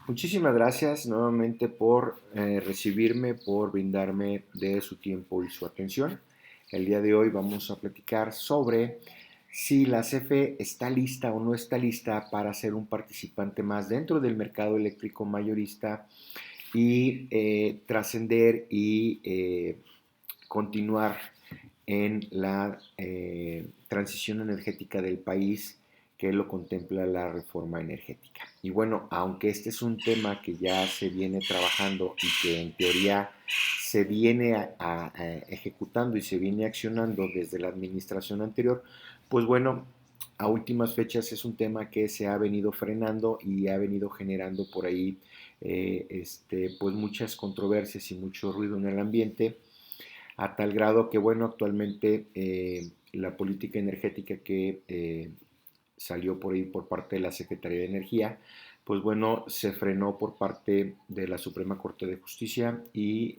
Muchísimas gracias nuevamente por recibirme, por brindarme de su tiempo y su atención. El día de hoy vamos a platicar sobre si la CFE está lista o no está lista para ser un participante más dentro del mercado eléctrico mayorista y trascender y continuar en la transición energética del país que lo contempla la reforma energética. Y bueno, aunque este es un tema que ya se viene trabajando y que en teoría se viene ejecutando y se viene accionando desde la administración anterior, pues bueno, a últimas fechas es un tema que se ha venido frenando y ha venido generando por ahí pues muchas controversias y mucho ruido en el ambiente, a tal grado que, bueno, actualmente la política energética que salió por ahí por parte de la Secretaría de Energía, pues bueno, se frenó por parte de la Suprema Corte de Justicia y,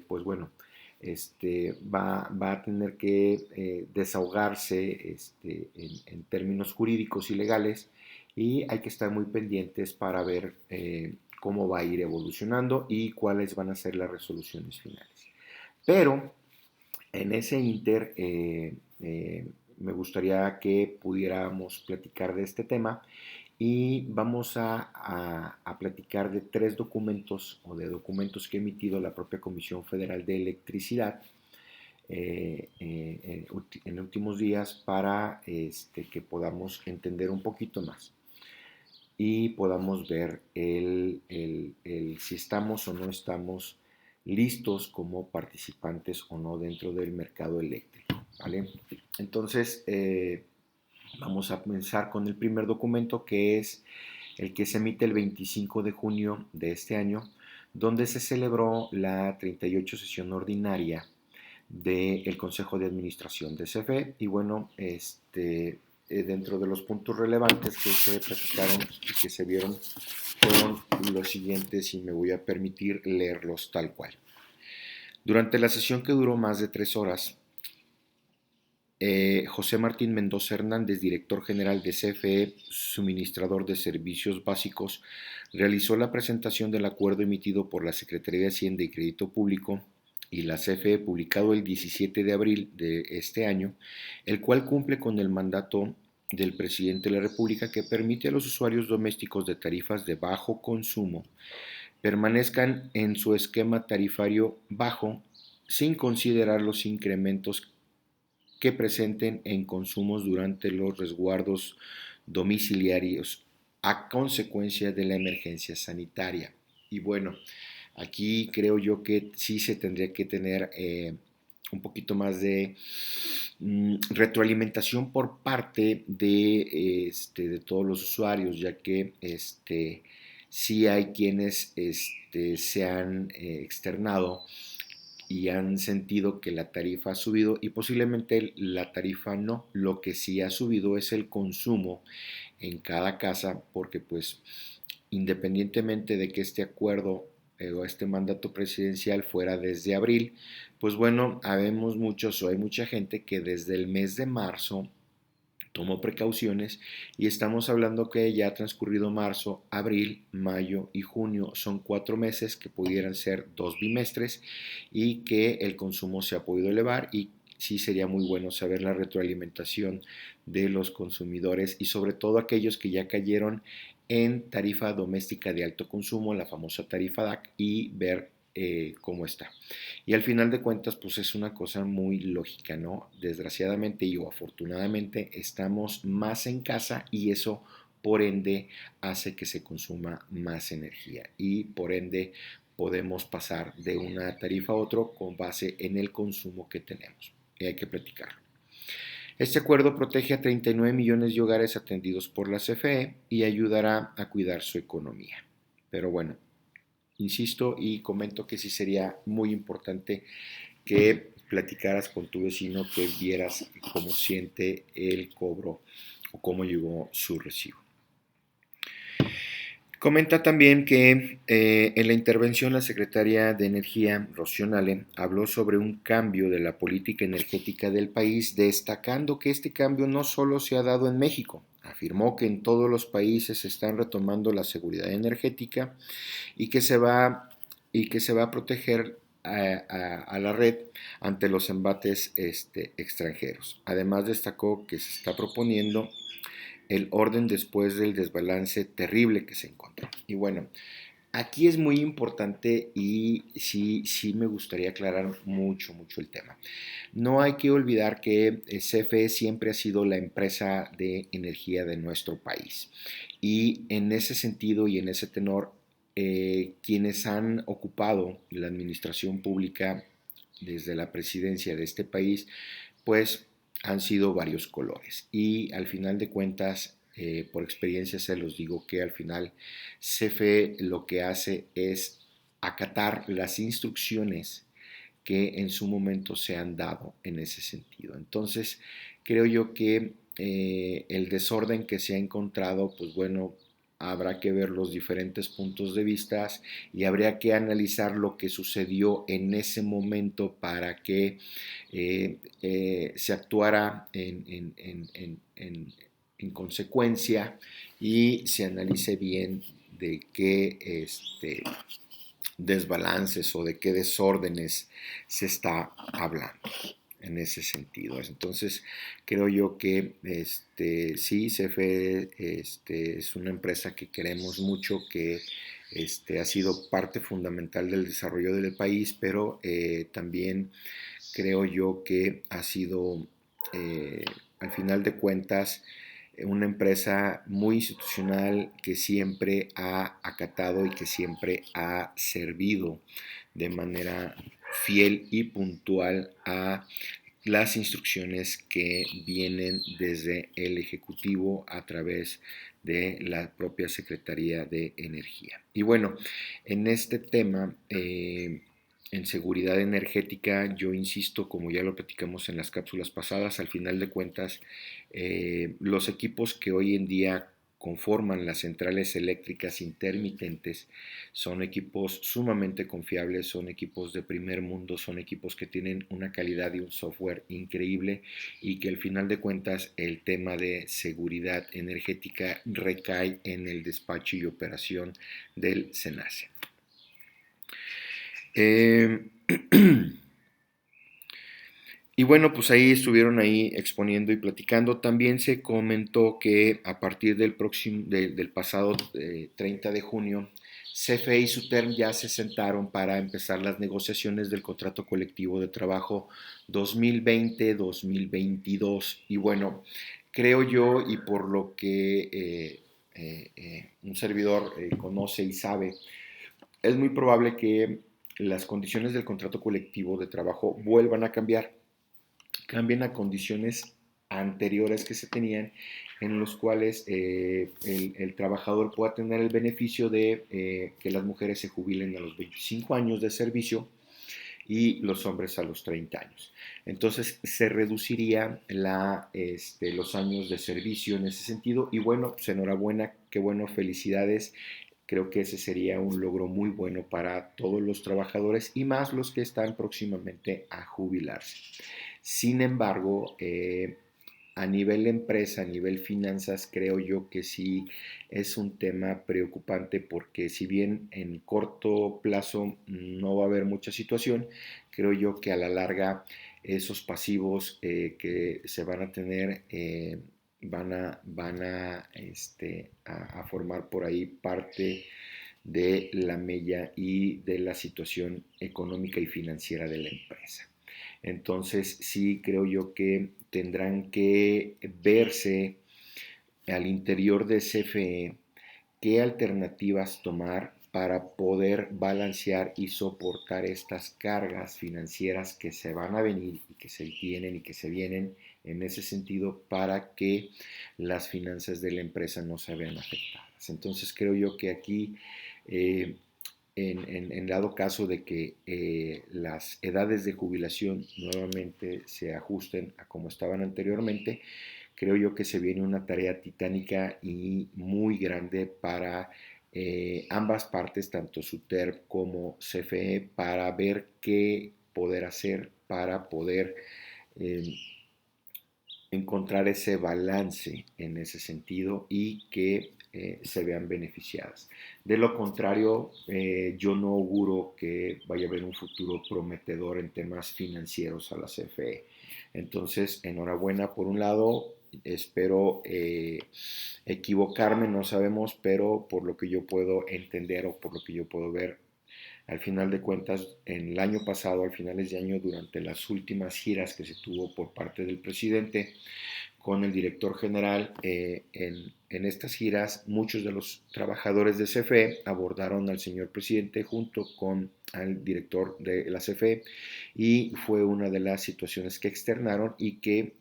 pues bueno, va a tener que desahogarse en términos jurídicos y legales, y hay que estar muy pendientes para ver cómo va a ir evolucionando y cuáles van a ser las resoluciones finales. Pero en ese inter me gustaría que pudiéramos platicar de este tema, y vamos a platicar de tres documentos o de documentos que ha emitido la propia Comisión Federal de Electricidad en últimos días para que podamos entender un poquito más y podamos ver si estamos o no estamos listos como participantes o no dentro del mercado eléctrico, ¿vale? Entonces, vamos a comenzar con el primer documento, que es el que se emite el 25 de junio de este año, donde se celebró la 38 sesión ordinaria del Consejo de Administración de CFE. Y bueno, dentro de los puntos relevantes que se platicaron y que se vieron fueron los siguientes, y me voy a permitir leerlos tal cual. Durante la sesión, que duró más de 3 horas, José Martín Mendoza Hernández, director general de CFE, suministrador de servicios básicos, realizó la presentación del acuerdo emitido por la Secretaría de Hacienda y Crédito Público y la CFE, publicado el 17 de abril de este año, el cual cumple con el mandato del presidente de la República, que permite a los usuarios domésticos de tarifas de bajo consumo permanezcan en su esquema tarifario bajo, sin considerar los incrementos que presenten en consumos durante los resguardos domiciliarios a consecuencia de la emergencia sanitaria. Y bueno, aquí creo yo que sí se tendría que tener un poquito más de retroalimentación por parte de todos los usuarios, ya que sí hay quienes se han externado y han sentido que la tarifa ha subido, y posiblemente la tarifa no. Lo que sí ha subido es el consumo en cada casa, porque pues independientemente de que este acuerdo o este mandato presidencial fuera desde abril, pues bueno, habemos muchos o hay mucha gente que desde el mes de marzo tomó precauciones, y estamos hablando que ya ha transcurrido marzo, abril, mayo y junio. Son 4 meses que pudieran ser 2 bimestres, y que el consumo se ha podido elevar, y sí sería muy bueno saber la retroalimentación de los consumidores, y sobre todo aquellos que ya cayeron en tarifa doméstica de alto consumo, la famosa tarifa DAC, y ver cómo está. Y al final de cuentas, pues es una cosa muy lógica, ¿no? Desgraciadamente o afortunadamente estamos más en casa, y eso por ende hace que se consuma más energía, y por ende podemos pasar de una tarifa a otra con base en el consumo que tenemos. Y hay que platicarlo. Este acuerdo protege a 39 millones de hogares atendidos por la CFE y ayudará a cuidar su economía. Pero bueno, insisto y comento que sí sería muy importante que platicaras con tu vecino, que vieras cómo siente el cobro o cómo llegó su recibo. Comenta también que en la intervención la secretaria de Energía, Rocío Nale, habló sobre un cambio de la política energética del país, destacando que este cambio no solo se ha dado en México. Afirmó que en todos los países se están retomando la seguridad energética y que se va, y que se va a proteger a la red ante los embates extranjeros. Además destacó que se está proponiendo el orden después del desbalance terrible que se encontró. Y bueno, aquí es muy importante y sí me gustaría aclarar mucho el tema. No hay que olvidar que CFE siempre ha sido la empresa de energía de nuestro país. Y en ese sentido y en ese tenor, quienes han ocupado la administración pública desde la presidencia de este país, pues han sido varios colores. Y al final de cuentas, por experiencia se los digo que al final CFE lo que hace es acatar las instrucciones que en su momento se han dado en ese sentido. Entonces, creo yo que el desorden que se ha encontrado, pues bueno, habrá que ver los diferentes puntos de vista y habría que analizar lo que sucedió en ese momento para que se actuara en consecuencia y se analice bien de qué desbalances o de qué desórdenes se está hablando en ese sentido. Entonces, creo yo que sí, CFE es una empresa que queremos mucho, que ha sido parte fundamental del desarrollo del país, pero también creo yo que ha sido, al final de cuentas, una empresa muy institucional que siempre ha acatado y que siempre ha servido de manera fiel y puntual a las instrucciones que vienen desde el Ejecutivo a través de la propia Secretaría de Energía. Y bueno, en este tema, en seguridad energética, yo insisto, como ya lo platicamos en las cápsulas pasadas, al final de cuentas, los equipos que hoy en día conforman las centrales eléctricas intermitentes son equipos sumamente confiables, son equipos de primer mundo, son equipos que tienen una calidad y un software increíble y que al final de cuentas el tema de seguridad energética recae en el despacho y operación del SENACE. Y bueno, pues ahí estuvieron ahí exponiendo y platicando. También se comentó que a partir del pasado 30 de junio, CFE y SUTERM ya se sentaron para empezar las negociaciones del contrato colectivo de trabajo 2020-2022. Y bueno, creo yo, y por lo que un servidor conoce y sabe, es muy probable que las condiciones del contrato colectivo de trabajo vuelvan a cambiar, cambien a condiciones anteriores que se tenían, en los cuales el trabajador pueda tener el beneficio de que las mujeres se jubilen a los 25 años de servicio y los hombres a los 30 años. Entonces se reduciría los años de servicio en ese sentido y bueno, pues enhorabuena, qué bueno, felicidades. Creo que ese sería un logro muy bueno para todos los trabajadores y más los que están próximamente a jubilarse. Sin embargo, a nivel empresa, a nivel finanzas, creo yo que sí es un tema preocupante porque si bien en corto plazo no va a haber mucha situación, creo yo que a la larga esos pasivos que se van a tener van a formar por ahí parte de la mella y de la situación económica y financiera de la empresa. Entonces sí creo yo que tendrán que verse al interior de CFE qué alternativas tomar para poder balancear y soportar estas cargas financieras que se van a venir y que se tienen y que se vienen en ese sentido para que las finanzas de la empresa no se vean afectadas. Entonces creo yo que aquí eh, en dado caso de que las edades de jubilación nuevamente se ajusten a como estaban anteriormente, creo yo que se viene una tarea titánica y muy grande para ambas partes, tanto SUTERP como CFE, para ver qué poder hacer para poder eh, encontrar ese balance en ese sentido y que se vean beneficiadas. De lo contrario, yo no auguro que vaya a haber un futuro prometedor en temas financieros a la CFE. Entonces, enhorabuena por un lado, espero equivocarme, no sabemos, pero por lo que yo puedo entender o por lo que yo puedo ver, al final de cuentas, en el año pasado, al finales de año, durante las últimas giras que se tuvo por parte del presidente, con el director general en estas giras, muchos de los trabajadores de CFE abordaron al señor presidente junto con al director de la CFE y fue una de las situaciones que externaron y que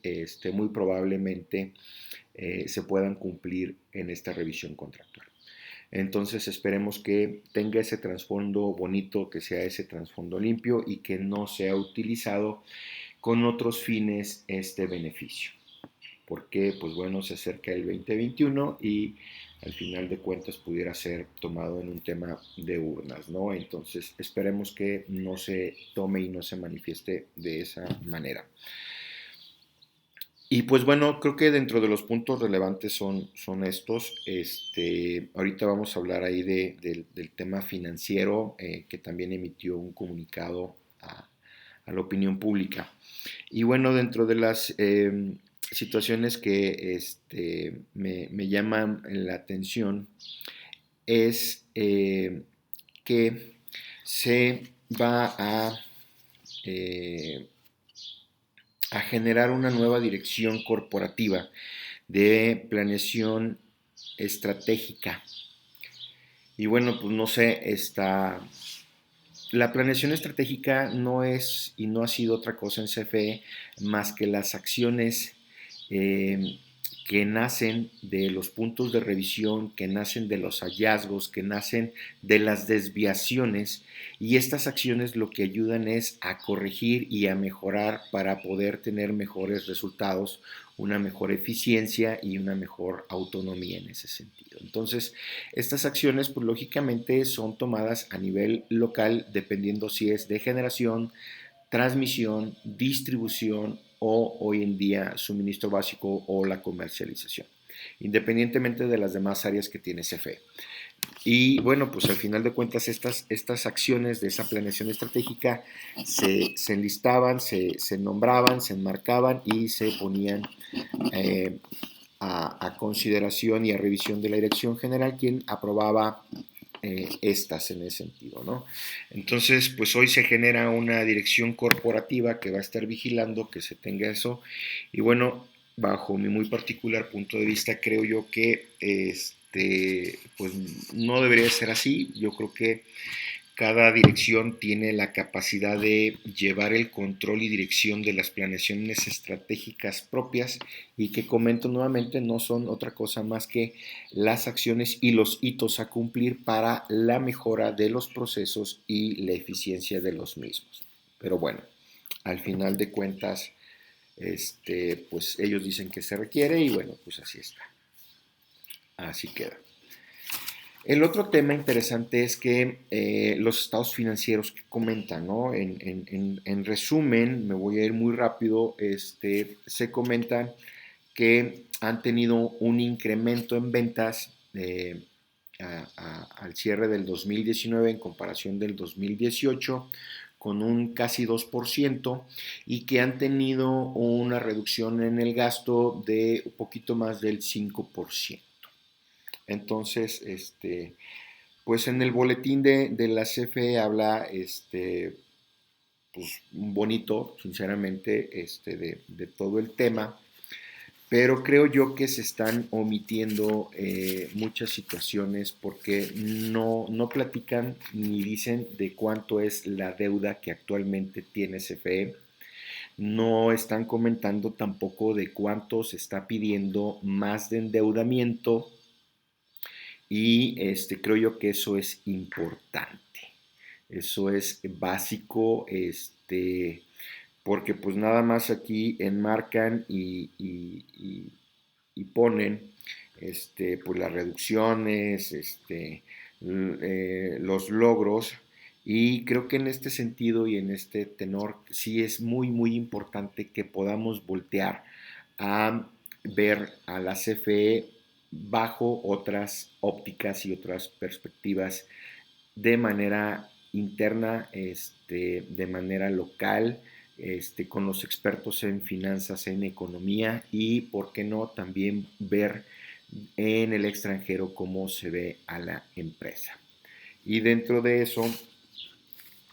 muy probablemente se puedan cumplir en esta revisión contractual. Entonces esperemos que tenga ese trasfondo bonito, que sea ese trasfondo limpio y que no sea utilizado con otros fines este beneficio. Porque, pues bueno, se acerca el 2021 y al final de cuentas pudiera ser tomado en un tema de urnas, ¿no? Entonces esperemos que no se tome y no se manifieste de esa manera. Y pues bueno, creo que dentro de los puntos relevantes son estos. Ahorita vamos a hablar ahí del tema financiero, que también emitió un comunicado a la opinión pública. Y bueno, dentro de las situaciones que me llaman la atención es que se va eh, a generar una nueva dirección corporativa de planeación estratégica. Y bueno, pues no sé, la planeación estratégica no es y no ha sido otra cosa en CFE más que las acciones eh, que nacen de los puntos de revisión, que nacen de los hallazgos, que nacen de las desviaciones, y estas acciones lo que ayudan es a corregir y a mejorar para poder tener mejores resultados, una mejor eficiencia y una mejor autonomía en ese sentido. Entonces, estas acciones, pues lógicamente son tomadas a nivel local, dependiendo si es de generación, transmisión, distribución o hoy en día suministro básico o la comercialización, independientemente de las demás áreas que tiene CFE. Y bueno, pues al final de cuentas estas acciones de esa planeación estratégica se enlistaban, se nombraban, se enmarcaban y se ponían a consideración y a revisión de la dirección general, quien aprobaba estas en ese sentido, ¿no? Entonces, pues hoy se genera una dirección corporativa que va a estar vigilando que se tenga eso. Y bueno, bajo mi muy particular punto de vista, creo yo que pues no debería ser así. Yo creo que cada dirección tiene la capacidad de llevar el control y dirección de las planeaciones estratégicas propias y que comento nuevamente no son otra cosa más que las acciones y los hitos a cumplir para la mejora de los procesos y la eficiencia de los mismos. Pero bueno, al final de cuentas, pues ellos dicen que se requiere y bueno, pues así está. Así queda. El otro tema interesante es que los estados financieros que comentan, ¿no? En resumen, me voy a ir muy rápido, se comentan que han tenido un incremento en ventas al cierre del 2019 en comparación del 2018 con un casi 2% y que han tenido una reducción en el gasto de un poquito más del 5%. Entonces, pues en el boletín de la CFE habla, pues bonito, sinceramente, de todo el tema, pero creo yo que se están omitiendo muchas situaciones porque no platican ni dicen de cuánto es la deuda que actualmente tiene CFE. No están comentando tampoco de cuánto se está pidiendo más de endeudamiento y creo yo que eso es importante. Eso es básico, porque pues nada más aquí enmarcan y ponen pues las reducciones, los logros. Y creo que en este sentido y en este tenor sí es muy, muy importante que podamos voltear a ver a la CFE bajo otras ópticas y otras perspectivas de manera interna, de manera local, con los expertos en finanzas, en economía y, por qué no, también ver en el extranjero cómo se ve a la empresa. Y dentro de eso,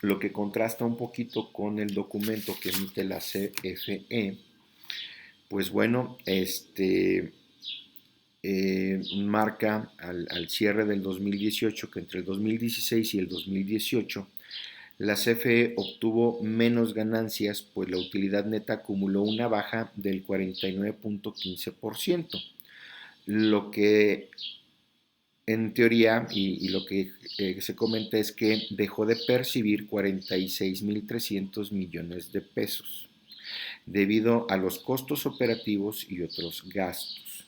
lo que contrasta un poquito con el documento que emite la CFE, pues bueno, marca al cierre del 2018 que entre el 2016 y el 2018 la CFE obtuvo menos ganancias, pues la utilidad neta acumuló una baja del 49.15%, lo que en teoría y lo que se comenta es que dejó de percibir 46.300 millones de pesos debido a los costos operativos y otros gastos.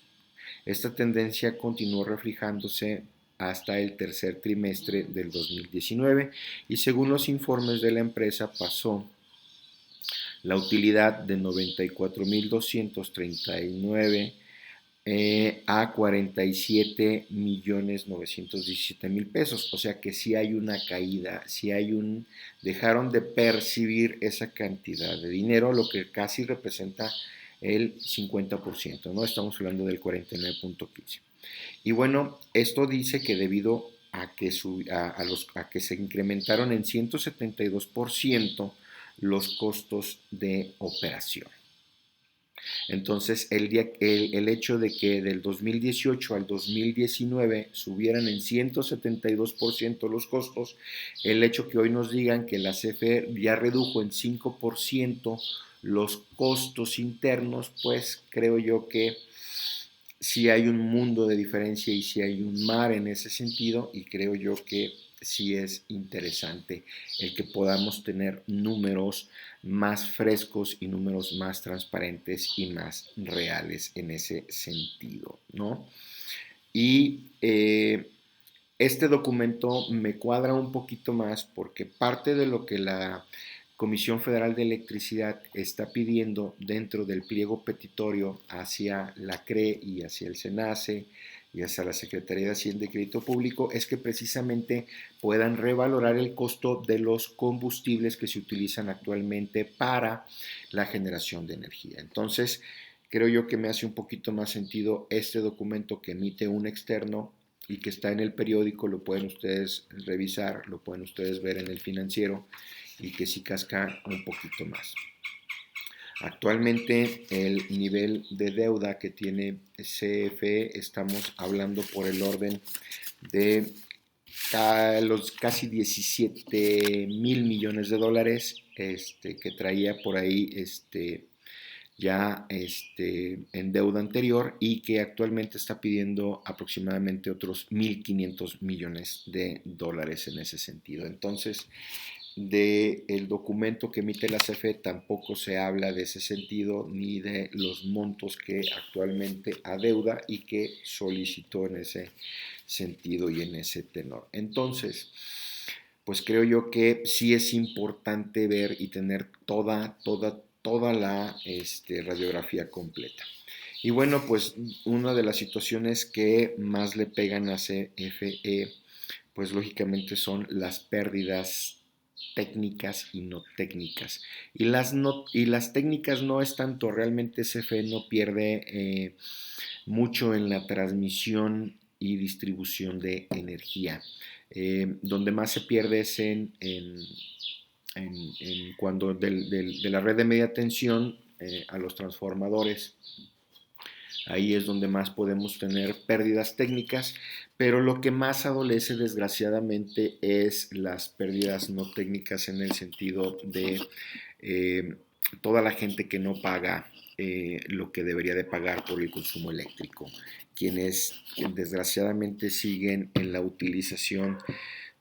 Esta tendencia continuó reflejándose hasta el tercer trimestre del 2019 y según los informes de la empresa pasó la utilidad de 94.239 a 47.917.000 pesos, o sea que sí hay una caída, sí hay dejaron de percibir esa cantidad de dinero, lo que casi representa el 50%, ¿no? Estamos hablando del 49.15. Y bueno, esto dice que debido a que, a que se incrementaron en 172% los costos de operación. Entonces, el hecho de que del 2018 al 2019 subieran en 172% los costos, el hecho que hoy nos digan que la CFE ya redujo en 5% los costos internos, pues creo yo que sí hay un mundo de diferencia y sí hay un mar en ese sentido, y creo yo que sí es interesante el que podamos tener números más frescos y números más transparentes y más reales en ese sentido, ¿no? Y este documento me cuadra un poquito más porque parte de lo que la Comisión Federal de Electricidad está pidiendo dentro del pliego petitorio hacia la CRE y hacia el SENACE y hacia la Secretaría de Hacienda y Crédito Público es que precisamente puedan revalorar el costo de los combustibles que se utilizan actualmente para la generación de energía. Entonces, creo yo que me hace un poquito más sentido este documento que emite un externo y que está en el periódico, lo pueden ustedes revisar, lo pueden ustedes ver en el Financiero, y que sí casca un poquito más. Actualmente el nivel de deuda que tiene CFE, estamos hablando por el orden de los casi 17,000 millones de dólares que traía por ahí ya en deuda anterior y que actualmente está pidiendo aproximadamente otros 1.500 millones de dólares en ese sentido. Entonces, del documento que emite la CFE tampoco se habla de ese sentido ni de los montos que actualmente adeuda y que solicitó en ese sentido y en ese tenor. Entonces, pues creo yo que sí es importante ver y tener toda la radiografía completa. Y bueno, pues una de las situaciones que más le pegan a CFE, pues lógicamente son las pérdidas técnicas y no técnicas. Y las técnicas no es tanto, realmente CFE no pierde mucho en la transmisión y distribución de energía. Donde más se pierde es en cuando de la red de media tensión a los transformadores. Ahí es donde más podemos tener pérdidas técnicas, pero lo que más adolece desgraciadamente es las pérdidas no técnicas en el sentido de toda la gente que no paga lo que debería de pagar por el consumo eléctrico, quienes desgraciadamente siguen en la utilización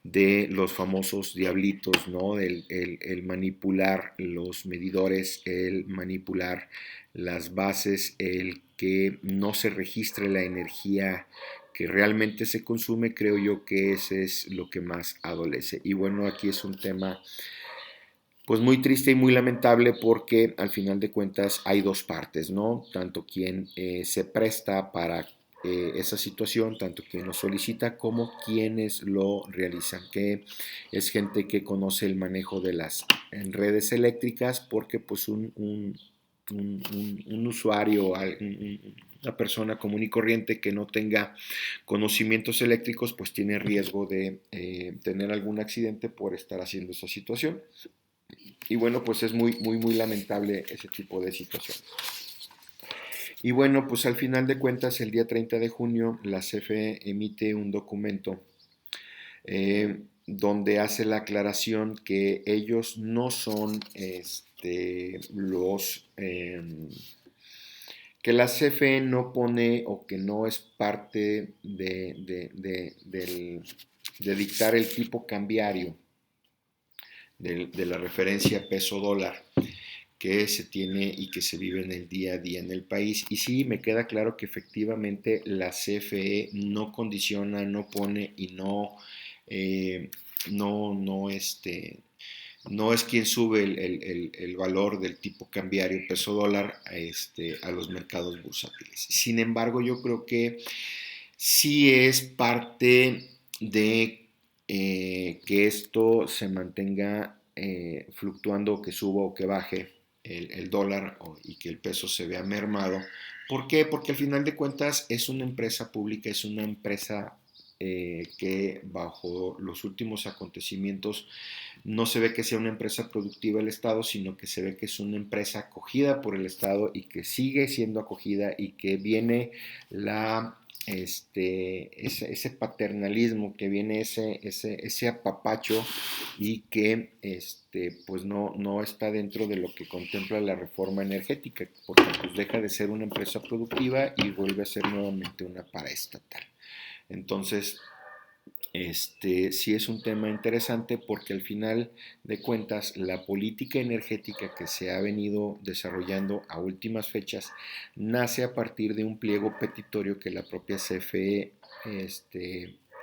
de los famosos diablitos, ¿no? El manipular los medidores, el manipular las bases, el que no se registre la energía que realmente se consume, creo yo que ese es lo que más adolece. Y bueno, aquí es un tema pues muy triste y muy lamentable porque al final de cuentas hay dos partes, ¿no? Tanto quien se presta para esa situación, tanto quien lo solicita como quienes lo realizan, que es gente que conoce el manejo de las redes eléctricas porque pues un usuario, una persona común y corriente que no tenga conocimientos eléctricos, pues tiene riesgo de tener algún accidente por estar haciendo esa situación. Y bueno, pues es muy lamentable ese tipo de situaciones. Y bueno, pues al final de cuentas, el día 30 de junio, la CFE emite un documento donde hace la aclaración que ellos no son que la CFE no pone o que no es parte de dictar el tipo cambiario de la referencia peso dólar que se tiene y que se vive en el día a día en el país. Y sí, me queda claro que efectivamente la CFE no condiciona, no pone y eh, no, no, no es quien sube el valor del tipo cambiario peso dólar a los mercados bursátiles. Sin embargo, yo creo que sí es parte de que esto se mantenga fluctuando, que suba o que baje el dólar y que el peso se vea mermado. ¿Por qué? Porque al final de cuentas es una empresa pública, es una empresa que bajo los últimos acontecimientos no se ve que sea una empresa productiva el Estado, sino que se ve que es una empresa acogida por el Estado y que sigue siendo acogida y que viene ese paternalismo, que viene ese apapacho y que pues no está dentro de lo que contempla la reforma energética, porque pues deja de ser una empresa productiva y vuelve a ser nuevamente una paraestatal. Entonces, sí es un tema interesante porque al final de cuentas la política energética que se ha venido desarrollando a últimas fechas nace a partir de un pliego petitorio que la propia CFE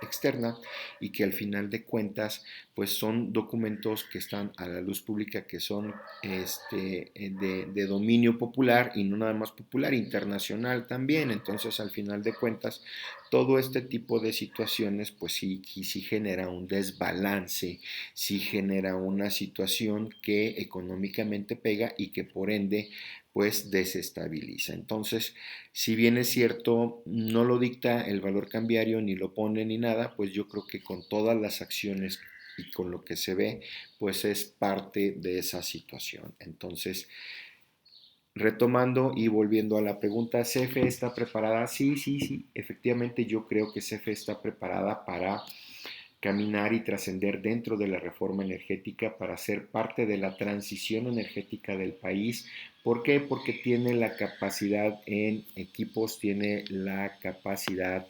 externa y que al final de cuentas pues son documentos que están a la luz pública, que son de dominio popular y no nada más popular, internacional también. Entonces al final de cuentas todo este tipo de situaciones pues sí genera un desbalance, sí genera una situación que económicamente pega y que por ende pues desestabiliza. Entonces, si bien es cierto, no lo dicta el valor cambiario, ni lo pone ni nada, pues yo creo que con todas las acciones y con lo que se ve, pues es parte de esa situación. Entonces, retomando y volviendo a la pregunta, ¿CFE está preparada? Sí, efectivamente yo creo que CFE está preparada para caminar y trascender dentro de la reforma energética, para ser parte de la transición energética del país. ¿Por qué? Porque tiene la capacidad en equipos, tiene la capacidad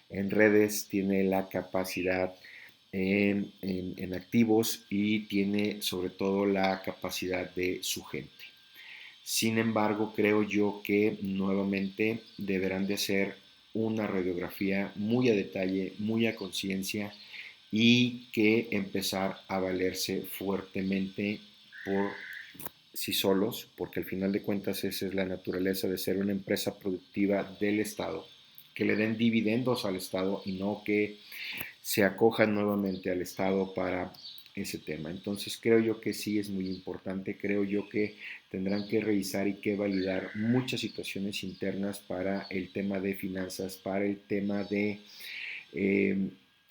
en redes, tiene la capacidad en activos y tiene sobre todo la capacidad de su gente. Sin embargo, creo yo que nuevamente deberán de hacer una radiografía muy a detalle, muy a conciencia y que empezar a valerse fuertemente por sí solos, porque al final de cuentas esa es la naturaleza de ser una empresa productiva del Estado, que le den dividendos al Estado y no que se acojan nuevamente al Estado para ese tema. Entonces creo yo que sí es muy importante, creo yo que tendrán que revisar y que validar muchas situaciones internas para el tema de finanzas, para el tema de eh,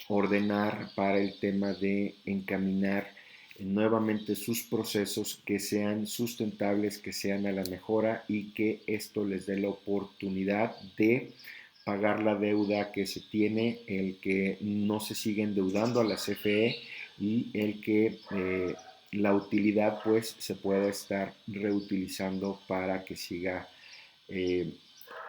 ordenar, para el tema de encaminar nuevamente sus procesos, que sean sustentables, que sean a la mejora y que esto les dé la oportunidad de pagar la deuda que se tiene, el que no se siga endeudando a la CFE y el que la utilidad pues se pueda estar reutilizando para que siga eh,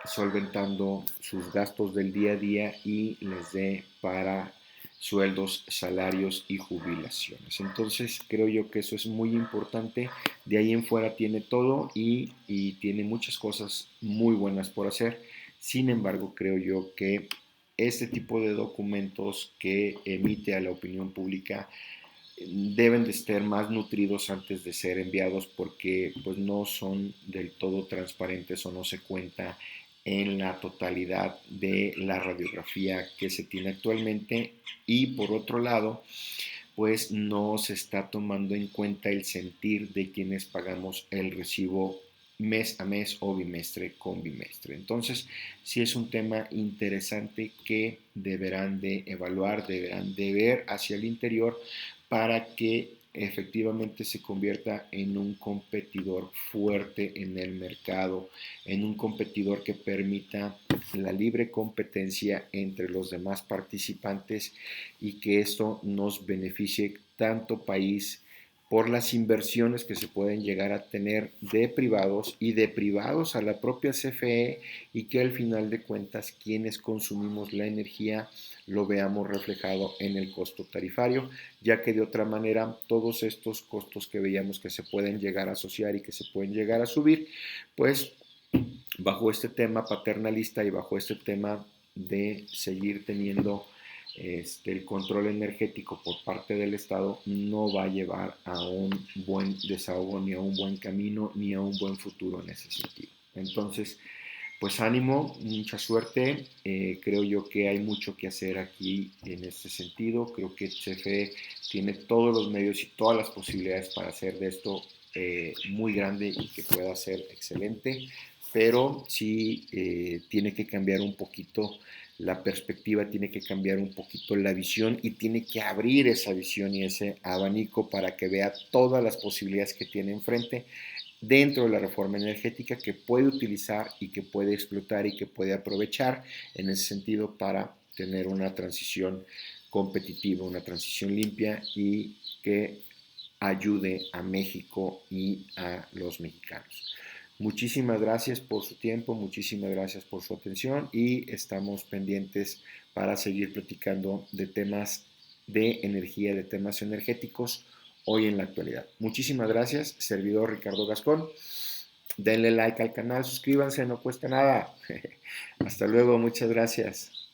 solventando sus gastos del día a día y les dé para sueldos, salarios y jubilaciones. Entonces creo yo que eso es muy importante. De ahí en fuera tiene todo y tiene muchas cosas muy buenas por hacer. Sin embargo, creo yo que este tipo de documentos que emite a la opinión pública deben de estar más nutridos antes de ser enviados porque pues no son del todo transparentes o no se cuenta en la totalidad de la radiografía que se tiene actualmente y por otro lado pues no se está tomando en cuenta el sentir de quienes pagamos el recibo mes a mes o bimestre con bimestre. Entonces, sí es un tema interesante que deberán de evaluar, deberán de ver hacia el interior para que efectivamente se convierta en un competidor fuerte en el mercado, en un competidor que permita la libre competencia entre los demás participantes y que esto nos beneficie tanto país por las inversiones que se pueden llegar a tener de privados y de privados a la propia CFE y que al final de cuentas quienes consumimos la energía lo veamos reflejado en el costo tarifario, ya que de otra manera todos estos costos que veíamos que se pueden llegar a asociar y que se pueden llegar a subir, pues bajo este tema paternalista y bajo este tema de seguir teniendo el control energético por parte del Estado no va a llevar a un buen desahogo, ni a un buen camino, ni a un buen futuro en ese sentido. Entonces, pues ánimo, mucha suerte. Creo yo que hay mucho que hacer aquí en este sentido. Creo que CFE tiene todos los medios y todas las posibilidades para hacer de esto muy grande y que pueda ser excelente, pero sí tiene que cambiar un poquito la perspectiva, tiene que cambiar un poquito la visión y tiene que abrir esa visión y ese abanico para que vea todas las posibilidades que tiene enfrente dentro de la reforma energética que puede utilizar y que puede explotar y que puede aprovechar en ese sentido para tener una transición competitiva, una transición limpia y que ayude a México y a los mexicanos. Muchísimas gracias por su tiempo, muchísimas gracias por su atención y estamos pendientes para seguir platicando de temas de energía, de temas energéticos hoy en la actualidad. Muchísimas gracias, servidor Ricardo Gascón. Denle like al canal, suscríbanse, no cuesta nada. Hasta luego, muchas gracias.